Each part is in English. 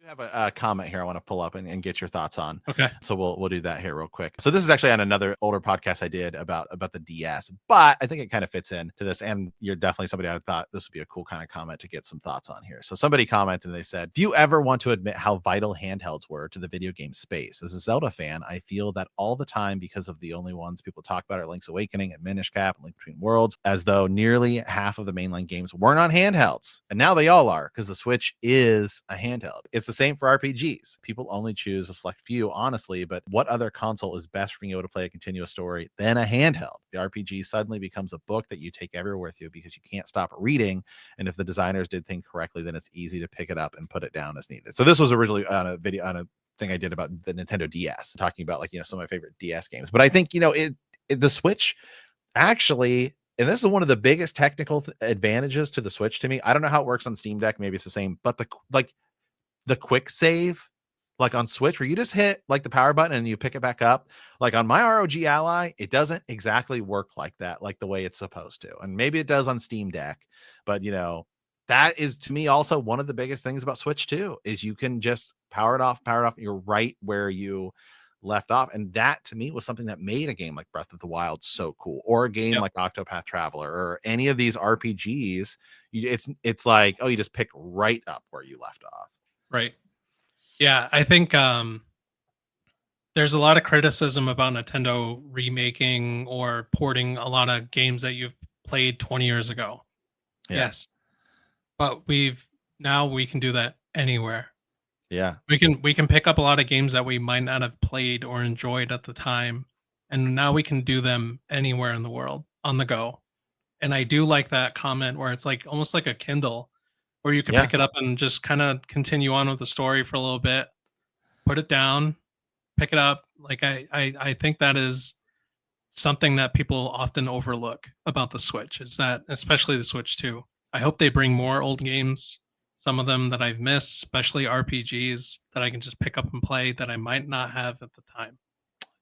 have a comment here I want to pull up and get your thoughts on. Okay. So we'll do that here real quick. So this is actually on another older podcast I did about the DS, but I think it kind of fits into this. And you're definitely somebody I thought this would be a cool kind of comment to get some thoughts on here. So somebody commented and they said, "Do you ever want to admit how vital handhelds were to the video game space? As a Zelda fan, I feel that all the time because of the only ones people talk about are Link's Awakening and Minish Cap and Link Between Worlds, as though nearly half of the mainline games weren't on handhelds. And now they all are because the Switch is a handheld. It's the same for RPGs. People only choose a select few, honestly, but what other console is best for being able to play a continuous story than a handheld? The RPG suddenly becomes a book that you take everywhere with you because you can't stop reading. And if the designers did things correctly, then it's easy to pick it up and put it down as needed." So this was originally on a video on a thing I did about the Nintendo DS, talking about like, some of my favorite DS games. But I think, the Switch actually, and this is one of the biggest technical advantages to the Switch to me. I don't know how it works on Steam Deck. Maybe it's the same, but the quick save, like on Switch, where you just hit like the power button and you pick it back up. Like on my ROG Ally, it doesn't exactly work like that, like the way it's supposed to. And maybe it does on Steam Deck, but that is to me also one of the biggest things about Switch 2 is you can just power it off. You're right where you left off. And that to me was something that made a game like Breath of the Wild so cool, or a game like Octopath Traveler, or any of these RPGs. It's like, oh, you just pick right up where you left off. Right. Yeah, I think there's a lot of criticism about Nintendo remaking or porting a lot of games that you've played 20 years ago. Yeah. Yes. But we can do that anywhere. Yeah. We can pick up a lot of games that we might not have played or enjoyed at the time, and now we can do them anywhere in the world on the go. And I do like that comment where it's like almost like a Kindle, where you can pick it up and just kind of continue on with the story for a little bit, put it down, pick it up. Like I think that is something that people often overlook about the Switch, is that, especially the Switch 2. I hope they bring more old games, some of them that I've missed, especially RPGs that I can just pick up and play that I might not have at the time.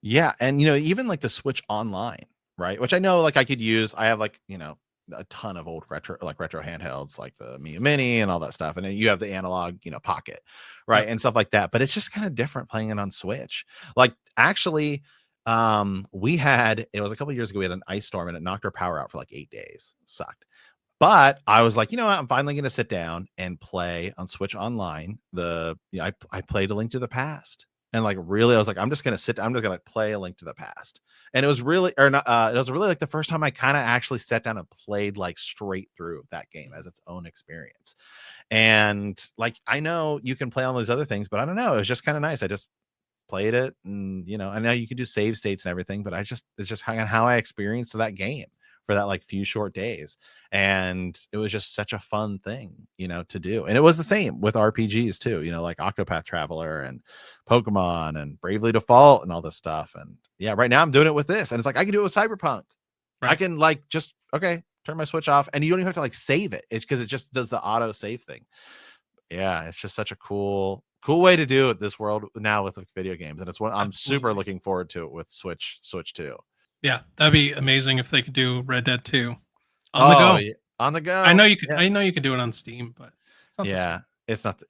Yeah. And, even like the Switch Online, right? Which I know like I could use. I have like, a ton of old retro handhelds like the Mia Mini and all that stuff. And then you have the analog, Pocket, right? Yep. And stuff like that. But it's just kind of different playing it on Switch. Like actually, it was a couple years ago, we had an ice storm and it knocked our power out for like 8 days. Sucked. But I was like, I'm finally going to sit down and play on Switch Online. I played A Link to the Past. And like, really, I was like, I'm just going to play A Link to the Past. And it was really, it was really like the first time I kind of actually sat down and played like straight through that game as its own experience. And like, I know you can play on those other things, but I don't know. It was just kind of nice. I just played it, and I know you can do save states and everything, but it's just how I experienced that game for that like few short days. And it was just such a fun thing, to do. And it was the same with RPGs too, like Octopath Traveler and Pokemon and Bravely Default and all this stuff. And yeah, right now I'm doing it with this, and it's like I can do it with Cyberpunk. Right. I can like just turn my Switch off, and you don't even have to like save it. It's because it just does the auto save thing. Yeah, it's just such a cool way to do it this world now with video games, and it's what I'm super looking forward to it with Switch 2. Yeah, that'd be amazing if they could do Red Dead 2 on the go. Yeah. On the go. I know you could. Yeah. I know you can do it on Steam, but it's not.